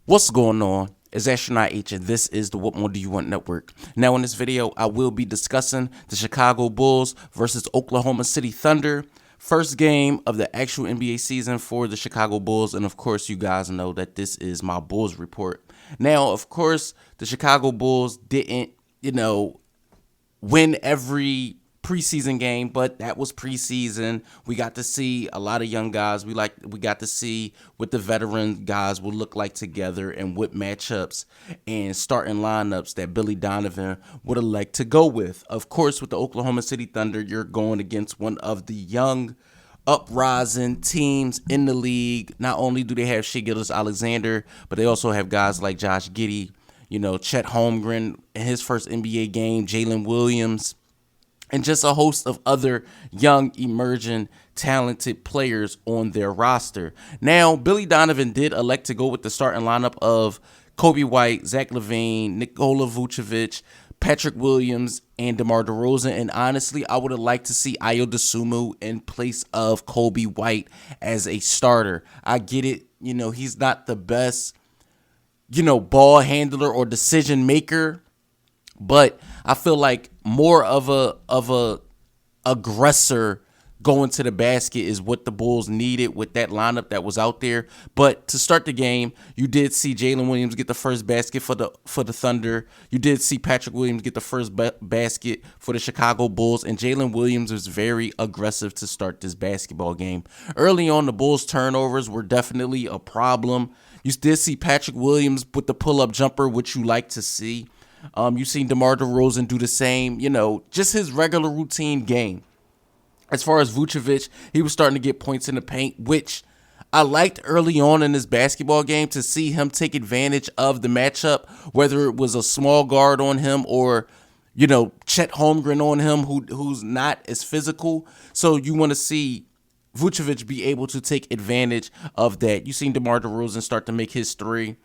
What's going on? It's Astronaut H, and this is the What More Do You Want Network. Now, in this video, I will be discussing the Chicago Bulls versus Oklahoma City Thunder. First game of the actual NBA season for the Chicago Bulls, and of course, you guys know that this is my Bulls report. Now, of course, the Chicago Bulls didn't, win every preseason game, but that was preseason. We got to see a lot of young guys. We got to see what the veteran guys will look like together and what matchups and starting lineups that Billy Donovan would have liked to go with. Of course, with the Oklahoma City Thunder, you're going against one of the young uprising teams in the league. Not only do they have Shai Gilgeous-Alexander, but they also have guys like Josh Giddey, Chet Holmgren in his first NBA game, Jalen Williams, and just a host of other young, emerging, talented players on their roster. Now, Billy Donovan did elect to go with the starting lineup of Kobe White, Zach LaVine, Nikola Vucevic, Patrick Williams, and DeMar DeRozan. And honestly, I would have liked to see Ayo Dosunmu in place of Kobe White as a starter. I get it. He's not the best ball handler or decision maker, but I feel like more of a aggressor going to the basket is what the Bulls needed with that lineup that was out there. But to start the game, you did see Jalen Williams get the first basket for the Thunder. You did see Patrick Williams get the first basket for the Chicago Bulls, and Jalen Williams was very aggressive to start this basketball game. Early on, the Bulls' turnovers were definitely a problem. You did see Patrick Williams with the pull-up jumper, which you like to see. You've seen DeMar DeRozan do the same, just his regular routine game. As far as Vucevic, he was starting to get points in the paint, which I liked early on in this basketball game to see him take advantage of the matchup, whether it was a small guard on him or, Chet Holmgren on him, who's not as physical. So you want to see Vucevic be able to take advantage of that. You've seen DeMar DeRozan start to make his three.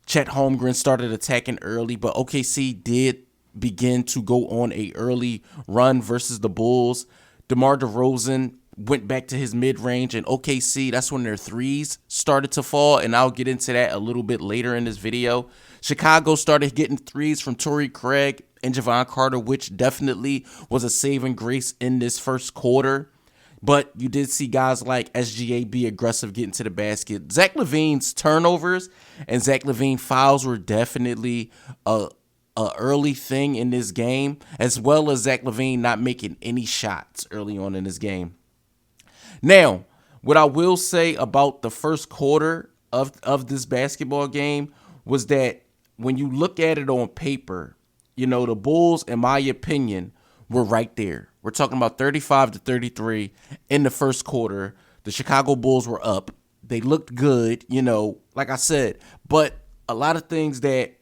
Chet Holmgren started attacking early, but OKC did begin to go on a early run versus the Bulls. DeMar DeRozan went back to his mid-range, and OKC, that's when their threes started to fall, and I'll get into that a little bit later in this video. Chicago started getting threes from Torrey Craig and Javon Carter, which definitely was a saving grace in this first quarter. But you did see guys like SGA be aggressive getting to the basket. Zach LaVine's turnovers and Zach LaVine fouls were definitely a early thing in this game, as well as Zach LaVine not making any shots early on in this game. Now, what I will say about the first quarter of this basketball game was that when you look at it on paper, the Bulls, in my opinion, were right there. We're talking about 35-33 in the first quarter. The Chicago Bulls were up. They looked good, like I said. But a lot of things that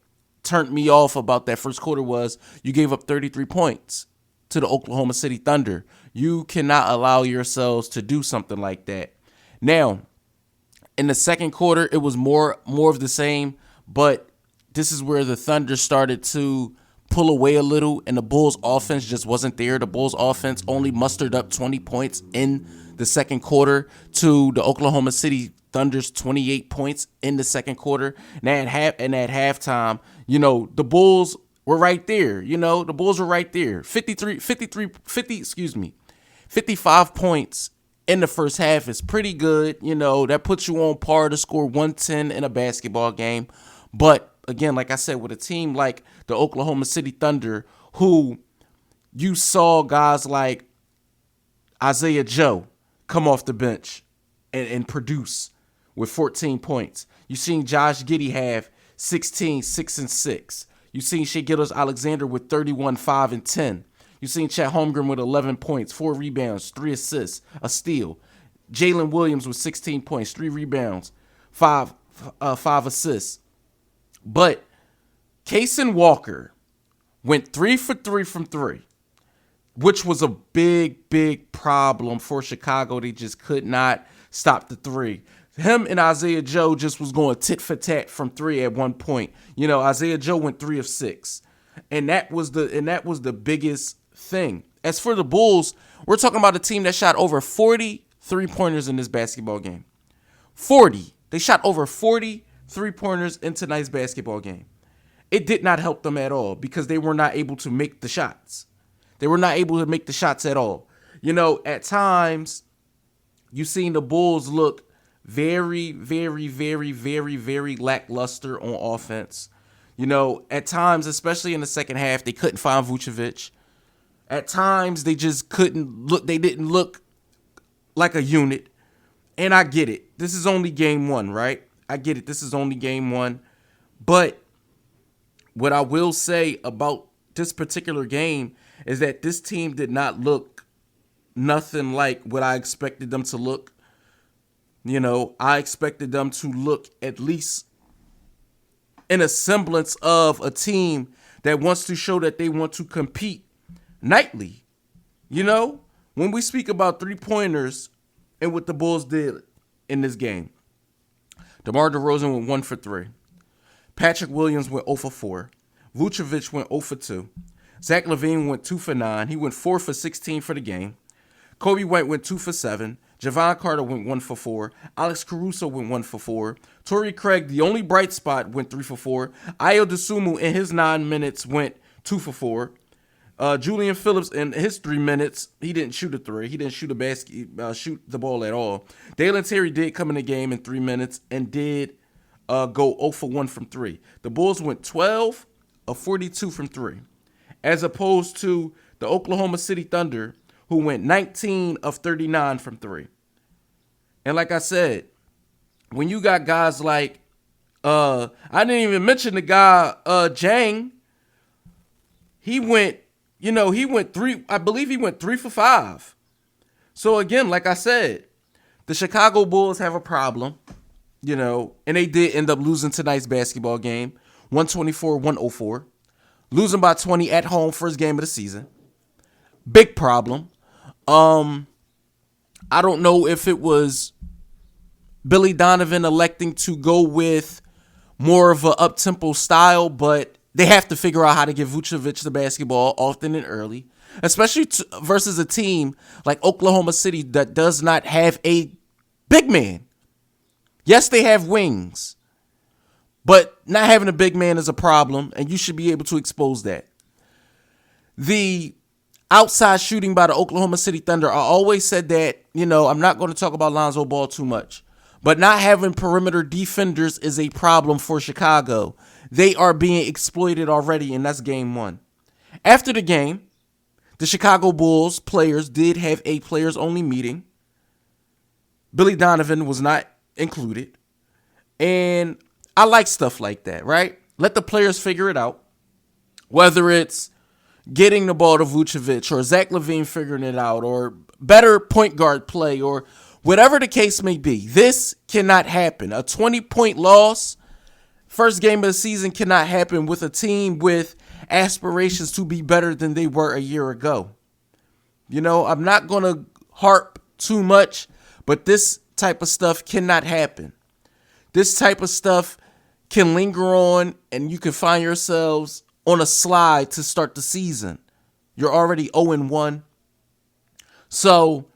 turned me off about that first quarter was you gave up 33 points to the Oklahoma City Thunder. You cannot allow yourselves to do something like that. Now, in the second quarter, it was more of the same, but this is where the Thunder started to pull away a little, and the Bulls offense just wasn't there. The Bulls offense only mustered up 20 points in the second quarter to the Oklahoma City Thunder's 28 points in the second quarter. And at halftime, the Bulls were right there. The Bulls were right there. 55 points in the first half is pretty good. That puts you on par to score 110 in a basketball game. But again, like I said, with a team like the Oklahoma City Thunder, who you saw guys like Isaiah Joe come off the bench and produce with 14 points. You've seen Josh Giddey have 16, 6, and 6. You've seen Shai Gilgeous-Alexander with 31, 5, and 10. You've seen Chet Holmgren with 11 points, 4 rebounds, 3 assists, a steal. Jalen Williams with 16 points, 3 rebounds, 5 assists. But Kaysen Walker went 3 for 3 from 3, which was a big problem for Chicago. They just could not stop the 3. Him and Isaiah Joe just was going tit for tat from 3 at one point. Isaiah Joe went 3 of 6. And that was the biggest thing. As for the Bulls, we're talking about a team that shot over 40 3-pointers in this basketball game. 40. They shot over 40 3-pointers in tonight's basketball game. It did not help them at all because they were not able to make the shots. They were not able to make the shots at all. At times, you've seen the Bulls look very, very, very, very, very lackluster on offense. At times, especially in the second half, they couldn't find Vucevic. At times, they just couldn't look. They didn't look like a unit. And I get it. This is only game one, right? I get it. This is only game one. But what I will say about this particular game is that this team did not look nothing like what I expected them to look. I expected them to look at least in a semblance of a team that wants to show that they want to compete nightly. When we speak about 3-pointers and what the Bulls did in this game, DeMar DeRozan went 1 for 3. Patrick Williams went 0 for 4. Vucevic went 0 for 2. Zach LaVine went 2 for 9. He went 4 for 16 for the game. Kobe White went 2 for 7. Javon Carter went 1 for 4. Alex Caruso went 1 for 4. Torrey Craig, the only bright spot, went 3 for 4. Ayo Dosunmu in his 9 minutes went 2 for 4. Julian Phillips in his 3 minutes, he didn't shoot a 3. He didn't shoot shoot the ball at all. Dalen Terry did come in the game in 3 minutes and did go 0 for 1 from 3. The Bulls went 12 of 42 from 3, as opposed to the Oklahoma City Thunder, who went 19 of 39 from 3. And like I said, when you got guys like, I didn't even mention the guy, Jang. He went 3, I believe he went 3 for 5. So again, like I said, the Chicago Bulls have a problem, and they did end up losing tonight's basketball game, 124-104. Losing by 20 at home, first game of the season. Big problem. I don't know if it was Billy Donovan electing to go with more of a up-tempo style, but they have to figure out how to give Vucevic the basketball often and early, especially versus a team like Oklahoma City that does not have a big man. Yes, they have wings, but not having a big man is a problem, and you should be able to expose that. The outside shooting by the Oklahoma City Thunder, I always said that, I'm not going to talk about Lonzo Ball too much, but not having perimeter defenders is a problem for Chicago. They are being exploited already, and that's game one. After the game, the Chicago Bulls players did have a players-only meeting. Billy Donovan was not included, and I like stuff like that, right? Let the players figure it out, whether it's getting the ball to Vucevic or Zach LaVine figuring it out or better point guard play or whatever the case may be. This cannot happen. A 20-point loss, first game of the season, cannot happen with a team with aspirations to be better than they were a year ago. I'm not going to harp too much, but this type of stuff cannot happen. This type of stuff can linger on, and you can find yourselves on a slide to start the season. You're already 0-1. So,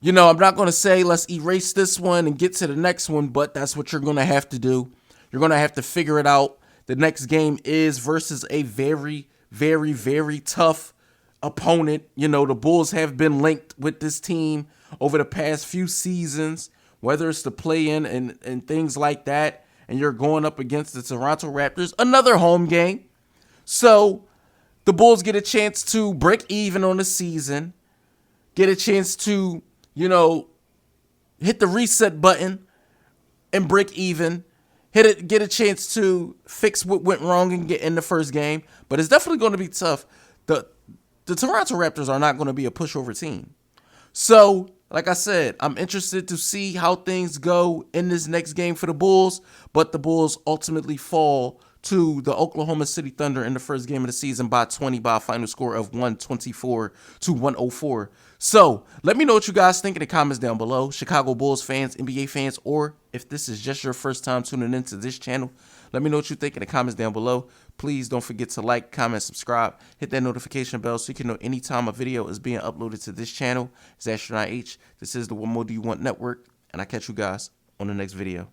I'm not going to say let's erase this one and get to the next one, but that's what you're going to have to do. You're going to have to figure it out. The next game is versus a very, very, very tough opponent. The Bulls have been linked with this team over the past few seasons, whether it's the play-in and things like that, and you're going up against the Toronto Raptors, another home game. So the Bulls get a chance to break even on the season, get a chance to, hit the reset button and break even, get a chance to fix what went wrong and get in the first game. But it's definitely going to be tough. The Toronto Raptors are not going to be a pushover team. So, like I said, I'm interested to see how things go in this next game for the Bulls, but the Bulls ultimately fall to the Oklahoma City Thunder in the first game of the season by 20 by a final score of 124-104. So let me know what you guys think in the comments down below. Chicago Bulls fans, NBA fans, or if this is just your first time tuning into this channel, let me know what you think in the comments down below. Please don't forget to like, comment, subscribe, hit that notification bell so you can know anytime a video is being uploaded to this channel. It's Astronaut H. This is the What More Do You Want Network, and I'll catch you guys on the next video.